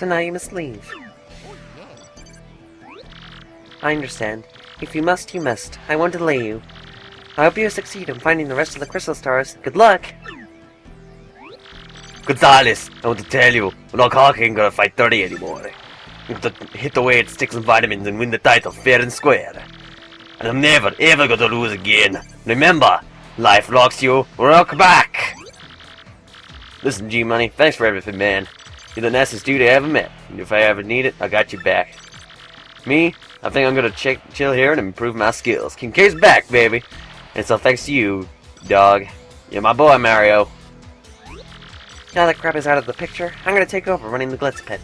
so now you must leave. I understand. If you must, you must. I won't delay you. I hope you succeed in finding the rest of the crystal stars. Good luck! Gonzalez, I want to tell you, we're not ain't gonna fight 30 anymore. You have to hit the weight, stick some vitamins, and win the title fair and square. And I'm never, ever gonna lose again. Remember, life rocks you, rock back! Listen, G-Money, thanks for everything, man. You're the nicest dude I ever met. And if I ever need it, I got your back. Me, I think I'm gonna chill here and improve my skills. Kincaid's back, baby. And so thanks to you, dog. You're my boy, Mario. Now that Crab is out of the picture, I'm gonna take over running the Glitz Pit.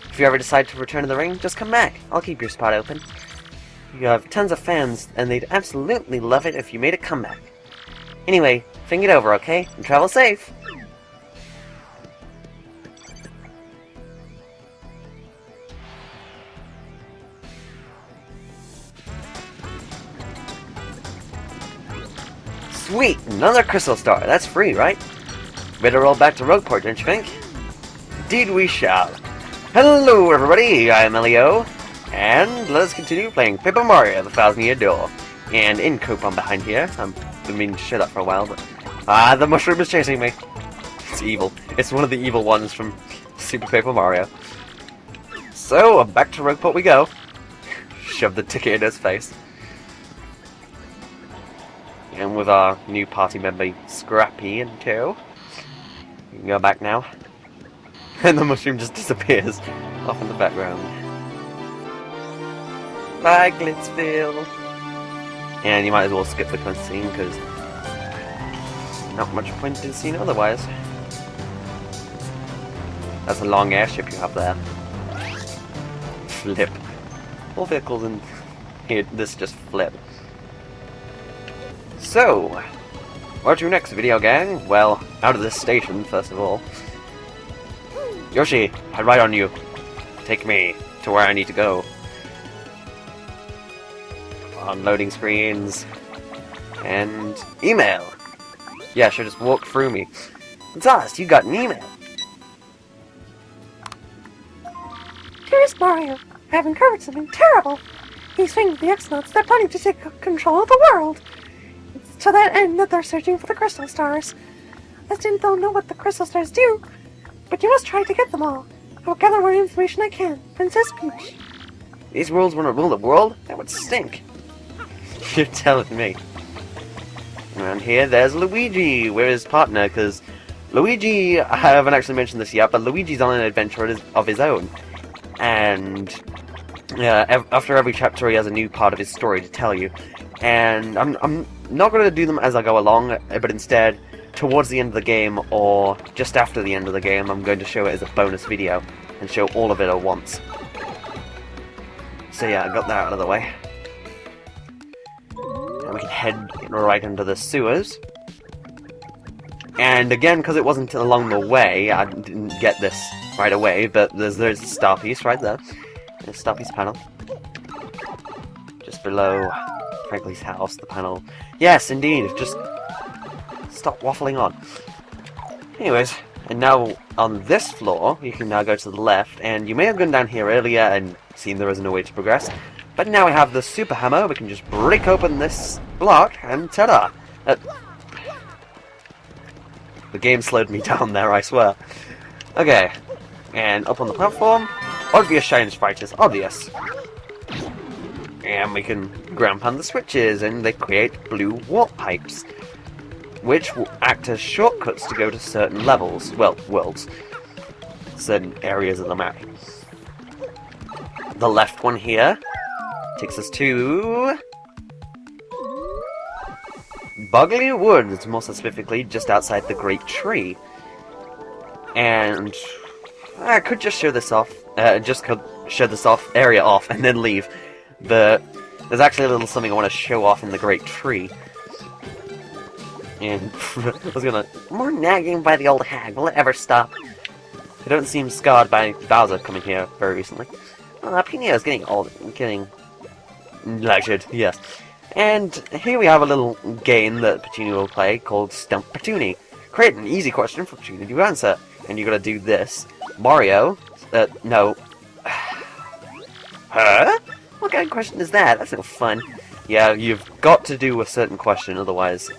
If you ever decide to return to the ring, just come back. I'll keep your spot open. You have tons of fans, and they'd absolutely love it if you made a comeback. Anyway, think it over, okay? And travel safe! Sweet! Another crystal star. That's free, right? Better roll back to Rogueport, don't you think? Indeed we shall. Hello everybody, I'm Elio. And let us continue playing Paper Mario, the 1000-Year Door. And in Coupon behind here, I've been meaning to shut up for a while, but... the mushroom is chasing me. It's evil. It's one of the evil ones from Super Paper Mario. So, back to Rogueport we go. Shove the ticket in his face. And with our new party member, Scrappy, in tow. We can go back now. And the mushroom just disappears off in the background. Bye, Glitzville! And you might as well skip the cutscene, because not much point in seeing otherwise. That's a long airship you have there. Flip. All vehicles in here, this just flip. So, what to next, video gang? Well, out of this station, first of all. Yoshi, I ride on you. Take me to where I need to go. On loading screens. And email. Yeah, should just walk through me. Gonzalez, you got an email. Dearest Mario, I have uncovered something terrible. These things, the X-Nuts, they're planning to take control of the world. It's to that end that they're searching for the crystal stars. I still don't know what the crystal stars do, but you must try to get them all. I will gather what information I can. Princess Peach. These worlds want to rule the world? That would stink. You're telling me. Around here, there's Luigi with his partner, because Luigi, I haven't actually mentioned this yet, but Luigi's on an adventure of his own. And after every chapter, he has a new part of his story to tell you. And I'm not going to do them as I go along, but instead, towards the end of the game, or just after the end of the game, I'm going to show it as a bonus video, and show all of it at once. So yeah, I got that out of the way. And we can head right into the sewers. And again, because it wasn't along the way, I didn't get this right away, but there's a star piece right there. There's a star piece panel. Just below Frankly's house, the panel. Yes, indeed, just stop waffling on. Anyways, and now on this floor, you can now go to the left, and you may have gone down here earlier and seen there is no way to progress. But now we have the super hammer, we can just break open this block, and ta-da! The game slowed me down there, I swear. Okay, and up on the platform, obvious shine sprite is obvious. And we can ground pound the switches, and they create blue warp pipes, which will act as shortcuts to go to certain levels, well, worlds, certain areas of the map. The left one here takes us to Bogly Woods, more specifically just outside the Great Tree. And I could just show this off, area off, and then leave. But there's actually a little something I want to show off in the Great Tree. And I was gonna... More nagging by the old hag, will it ever stop? I don't seem scarred by Bowser coming here very recently. Pinio's getting old, getting lectured, yes. And here we have a little game that Petunia will play called Stump Petunia. Create an easy question for Petunia to answer. And you gotta do this. Mario, No. Huh? What kind of question is that? That's no fun. Yeah, you've got to do a certain question, otherwise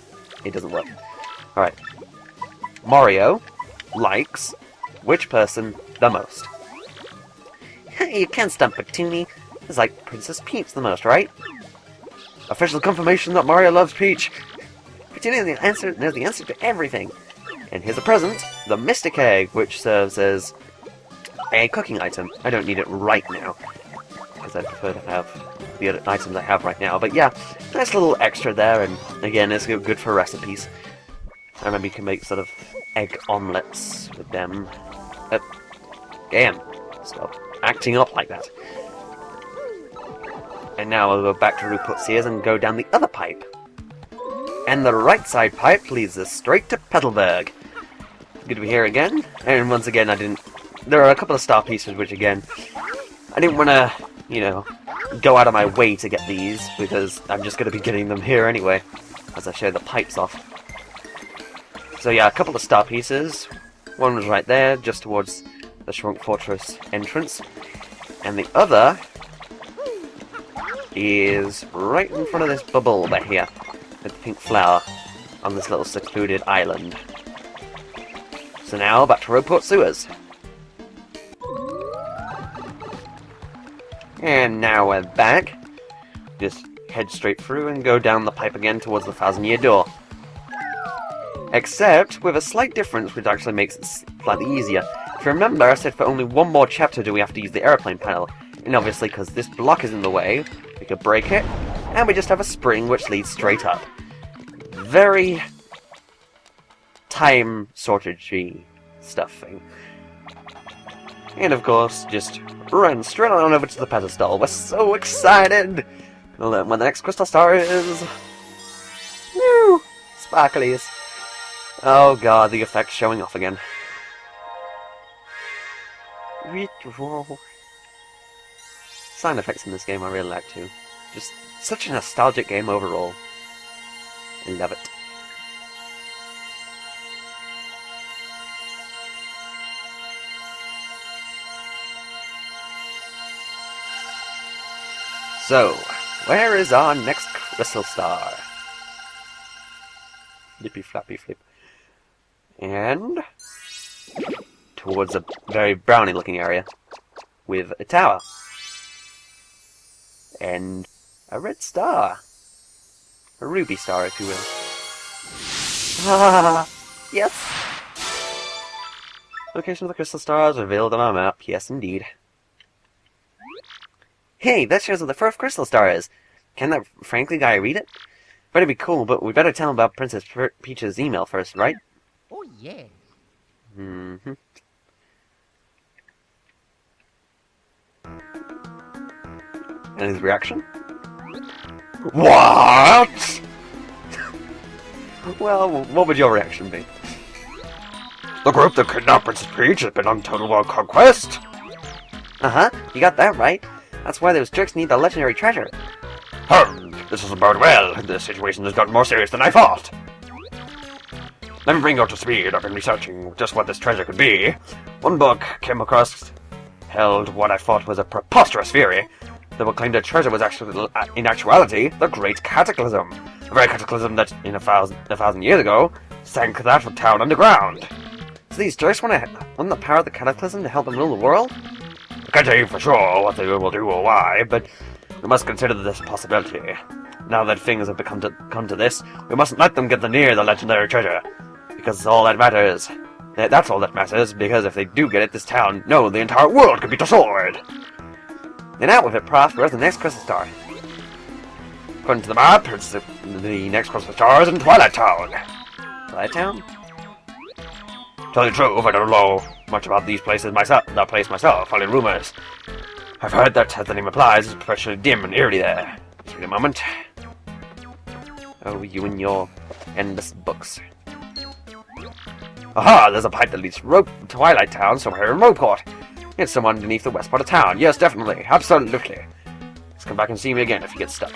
it doesn't work. Alright. Mario likes which person the most? You can't stump a toonie. It's like Princess Peach the most, right? Official confirmation that Mario loves Peach. But you know the answer. There's the answer to everything. And here's a present, the Mystic Egg, which serves as a cooking item. I don't need it right now, because I prefer to have the other items I have right now. But yeah, nice little extra there, and again, it's good for recipes. I remember you can make sort of egg omelets with them. Damn, stop acting up like that. And now I'll go back to Rupert's ears and go down the other pipe. And the right side pipe leads us straight to Petalburg. Good to be here again. And once again, there are a couple of star pieces which, again, I didn't want to, you know, go out of my way to get these, because I'm just going to be getting them here anyway, as I show the pipes off. So yeah, a couple of star pieces. One was right there, just towards the Shrunk Fortress entrance. And the other is right in front of this bubble over here, with the pink flower, on this little secluded island. So now, back to Roadport Sewers. And now we're back. Just head straight through and go down the pipe again towards the 1,000-year door. Except with a slight difference which actually makes it slightly easier. If you remember, I said for only one more chapter do we have to use the aeroplane panel. And obviously, because this block is in the way, we could break it, and we just have a spring which leads straight up. Very time shortage-y stuffing. And of course, just run straight on over to the pedestal. We're so excited! We'll learn when the next crystal star is. Woo! Sparklies. Oh god, the effect's showing off again. Whoa. Sound effects in this game I really like too. Just such a nostalgic game overall. I love it. So, where is our next crystal star? Flippy flappy flip. And towards a very browny looking area with a tower. And a red star. A ruby star, if you will. Ah, yes! Location of the crystal stars revealed on our map. Yes, indeed. Hey, that shows where the first crystal star is. Can that Frankly guy read it? Better be cool, but we better tell him about Princess Peach's email first, right? Oh, yeah. Mm-hmm. And his reaction? What? Well, what would your reaction be? The group that kidnapped Princess Peach has been on total world conquest. Uh-huh, you got that right. That's why those jerks need the legendary treasure. This isn't about well. The situation has gotten more serious than I thought. Let me bring you up to speed. I've been researching just what this treasure could be. One book came across held what I thought was a preposterous theory. That would claim the treasure was actually, in actuality, the Great Cataclysm. A very cataclysm that, in a thousand years ago, sank that town underground. So these jerks want the power of the Cataclysm to help them rule the world? I can't tell you for sure what they will do or why, but we must consider this possibility. Now that things have come to this, we mustn't let them get near the legendary treasure. Because all that matters. That's all that matters, because if they do get it, this town, no, the entire world could be destroyed. Then out with it, Prof. Where's the next crystal star? According to the map, it's the next crystal star is in Twilight Town. Twilight Town? Tell you the truth, I don't know much about these places myself. That place myself, only rumors. I've heard that, as the name implies, it's professionally dim and eerie there. Just wait a moment. Oh, you and your endless books. Aha! There's a pipe that leads to Twilight Town somewhere in Roadport. It's somewhere underneath the west part of town. Yes, definitely. Absolutely. Just come back and see me again if you get stuck.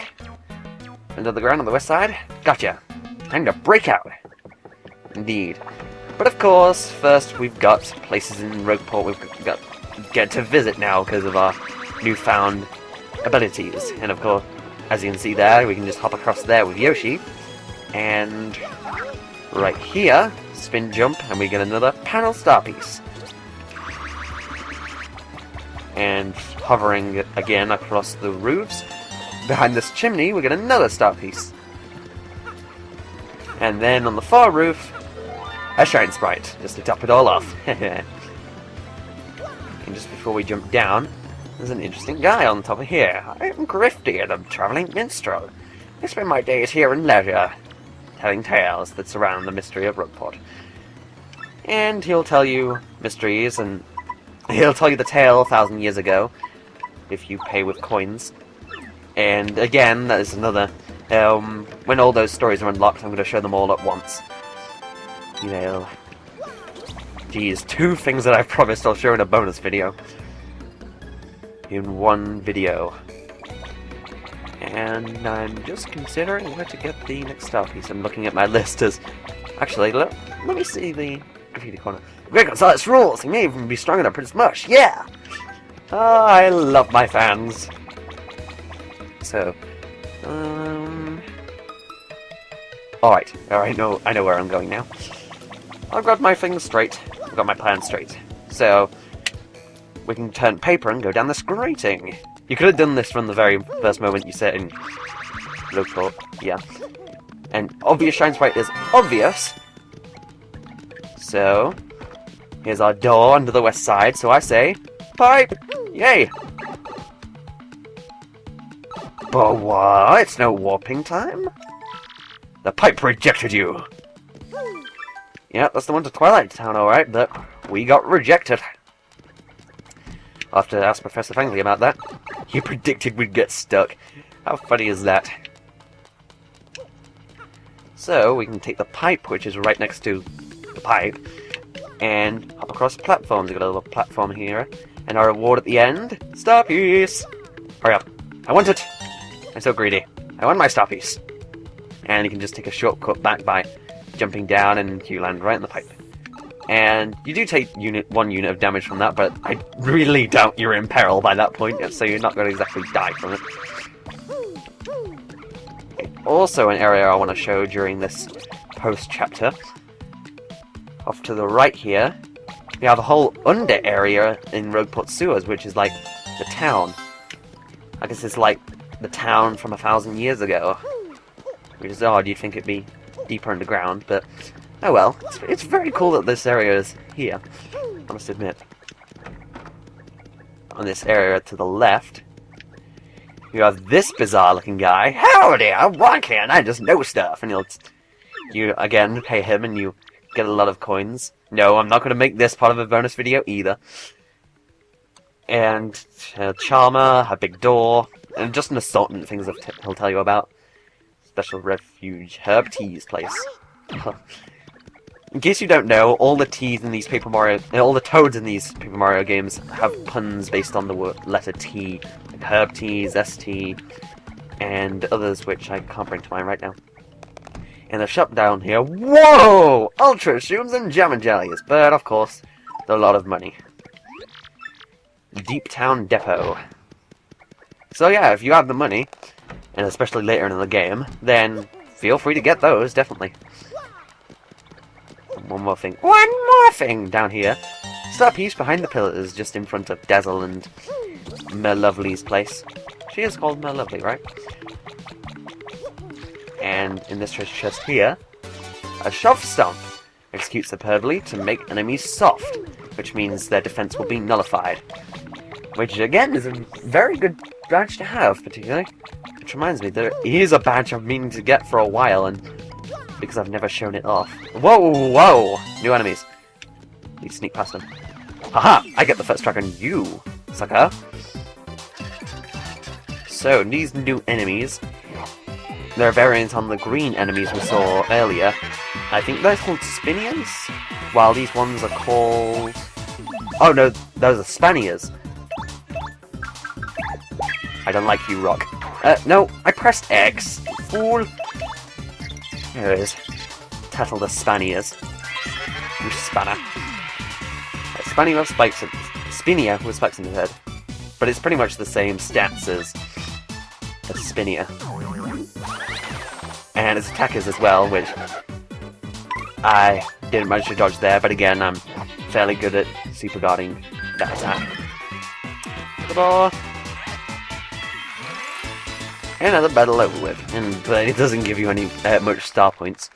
Under the ground on the west side? Gotcha. Time to break out. Indeed. But of course, first we've got places in Rogueport we've got get to visit now because of our newfound abilities. And of course, as you can see there, we can just hop across there with Yoshi. And right here, spin jump, and we get another panel star piece. And hovering again across the roofs, behind this chimney, we get another star piece. And then on the far roof, a shine sprite, just to top it all off. And just before we jump down, there's an interesting guy on top of here. I'm Grifty, and I'm traveling minstrel. I spend my days here in leisure, telling tales that surround the mystery of Rogueport. And he'll tell you mysteries, and he'll tell you the tale 1,000 years ago, if you pay with coins. And again, that is another... when all those stories are unlocked, I'm going to show them all at once. You know... Geez, 2 things that I promised I'll show in a bonus video. In one video. And I'm just considering where to get the next star piece. I'm looking at my list as... Actually, let me see the graffiti corner. Greg Gonzalez rules! He may even be stronger than Prince Mush, yeah! Oh, I love my fans. So, Alright, I know where I'm going now. I've got my things straight. I've got my plan straight. So, we can turn paper and go down this grating. You could have done this from the very first moment you set in Rogueport, yeah. And obvious shine sprite is obvious. So, here's our door under the west side, so I say, pipe! Yay! But what? It's no warping time? The pipe rejected you! Yeah, that's the one to Twilight Town, alright, but we got rejected. I'll have to ask Professor Fangley about that. He predicted we'd get stuck. How funny is that? So, we can take the pipe, which is right next to the pipe, and hop across platforms. We've got a little platform here, and our reward at the end, star piece! Hurry up. I want it! I'm so greedy. I want my star piece. And you can just take a shortcut back by jumping down, and you land right in the pipe. And you do take 1 unit of damage from that, but I really doubt you're in peril by that point, so you're not going to exactly die from it. Also an area I want to show during this post-chapter. Off to the right here, we have a whole under area in Rogueport Sewers, which is like the town. I guess it's like the town from 1,000 years ago. Which is odd, you'd think it'd be deeper underground, but oh well. It's very cool that this area is here, I must admit. On this area to the left, you have this bizarre looking guy. Howdy, I'm Wonky and I just know stuff. And you again pay him and you get a lot of coins. No, I'm not going to make this part of a bonus video either. And a charmer, a big door, and just an assortment of things he'll tell you about. Special refuge, herb teas place. In case you don't know, all the T's in these Paper Mario, all the Toads in these Paper Mario games have puns based on the letter T, like herb teas, ST, and others which I can't bring to mind right now. And the shop down here, whoa! Ultra Shooms and Jam and Jellies, but of course, they're a lot of money. Deep Town Depot. So yeah, if you have the money, and especially later in the game, then feel free to get those, definitely. And one more thing down here. Star piece behind the pillars, just in front of Dazzle and Merlovely's place. She is called Merlovely, right? And in this treasure chest here, a Shove Stomp. Executes superbly to make enemies soft, which means their defense will be nullified. Which, again, is a very good badge to have, particularly. Which reminds me, there is a badge I've meaning to get for a while, and because I've never shown it off. Whoa, whoa! New enemies. Need to sneak past them. Haha! I get the first strike on you, sucker! So, these new enemies, they're a variant on the green enemies we saw earlier. I think they're called Spinions, while these ones are called... Oh no, those are Spaniers. I don't like you, Rock. No, I pressed X. Fool. There it is. Tattle the Spaniers. You spanner. Spanier of spikes Spinia with spikes in his head. But it's pretty much the same stats as Spinia. And its attack is as well, which I didn't manage to dodge there, but again, I'm fairly good at super guarding that attack. Ta-da! Another battle over with, but it doesn't give you any much star points.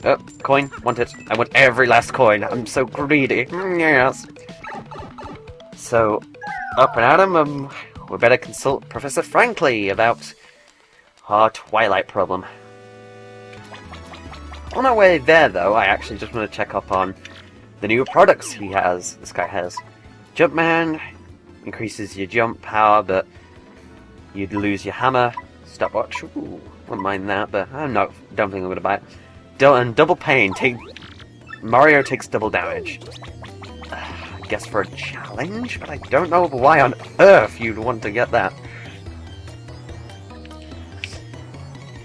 Oh, coin, want it. I want every last coin. I'm so greedy. Yes. So, up and at 'em, we better consult Professor Frankly about our Twilight problem. On our way there, though, I actually just want to check up on the new products this guy has. Jumpman increases your jump power, but you'd lose your hammer. Stopwatch, ooh, wouldn't mind that, but don't think I'm going to buy it. And double pain, Mario takes double damage. I guess for a challenge, but I don't know why on earth you'd want to get that.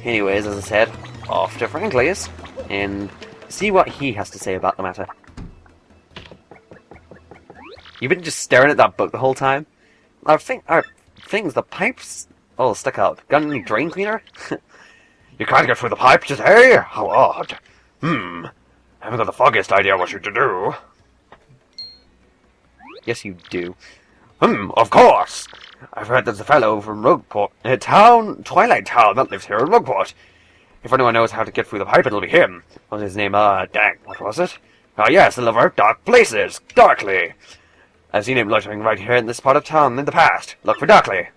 Anyways, as I said, off to Frankly's and see what he has to say about the matter. You've been just staring at that book the whole time? Our things, the pipes, all stuck out. Got any drain cleaner? You can't get through the pipe, just hey? How odd. Haven't got the foggiest idea what you're to do. Yes, you do. Of course. I've heard there's a fellow from Rugport, Twilight Town, that lives here in Rugport. If anyone knows how to get through the pipe, it'll be him. What's his name? Dang, what was it? Yes, the lover of dark places, Darkly. I've seen him loitering right here in this part of town in the past. Look for Darkly.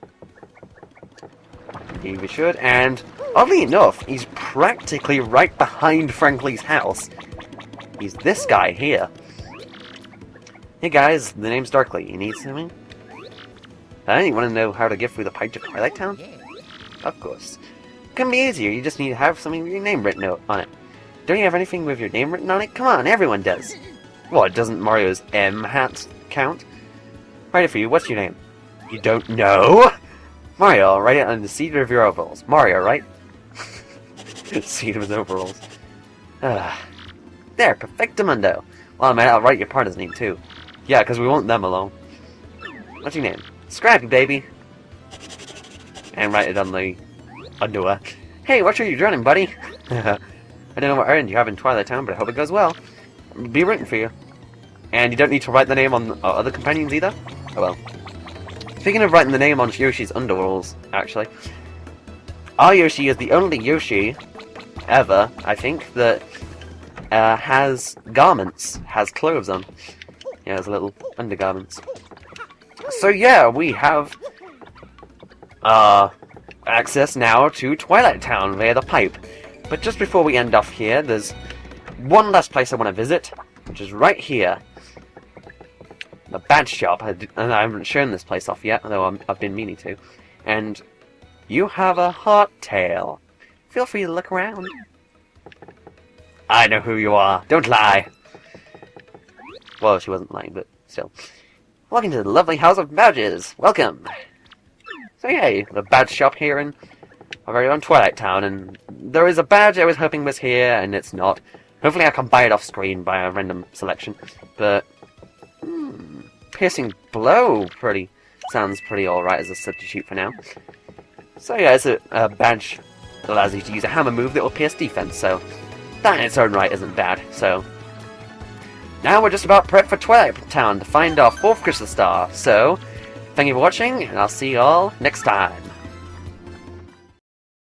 We should, and oddly enough, he's practically right behind Frankly's house. He's this guy here. Hey guys, the name's Darkly. You need something? You want to know how to get through the pipe to Twilight Town? Of course. Couldn't be easier, you just need to have something with your name written on it. Don't you have anything with your name written on it? Come on, everyone does. What, doesn't Mario's M hat count? Write it for you, what's your name? You don't know? Mario, I'll write it on the seat of your overalls. Mario, right? Seat of his overalls. There, perfectamundo. Well, man, I'll write your partner's name too. Yeah, because we want them alone. What's your name? Scrappy, baby. And write it on the underwear. Hey, what are you running, buddy? I don't know what errand you have in Twilight Town, but I hope it goes well. I'll be rooting for you. And you don't need to write the name on other companions either? Oh well. Speaking of writing the name on Yoshi's underworlds, actually, our Yoshi is the only Yoshi ever, I think, that has garments, has clothes on. Yeah, has little undergarments. So yeah, we have access now to Twilight Town via the pipe. But just before we end off here, there's one last place I want to visit, which is right here. The badge shop, and I haven't shown this place off yet, although I've been meaning to. And you have a hot tail. Feel free to look around. I know who you are. Don't lie. Well, she wasn't lying, but still. Welcome to the lovely house of badges. Welcome. So yeah, the badge shop here in our very own Twilight Town, and there is a badge I was hoping was here, and it's not. Hopefully I can buy it off screen by a random selection, but piercing blow sounds pretty alright as a substitute for now. So yeah, it's a badge that allows you to use a hammer move that will pierce defense, so that in its own right isn't bad. So now we're just about prepped for Twilight Town to find our 4th crystal star. So thank you for watching, and I'll see you all next time.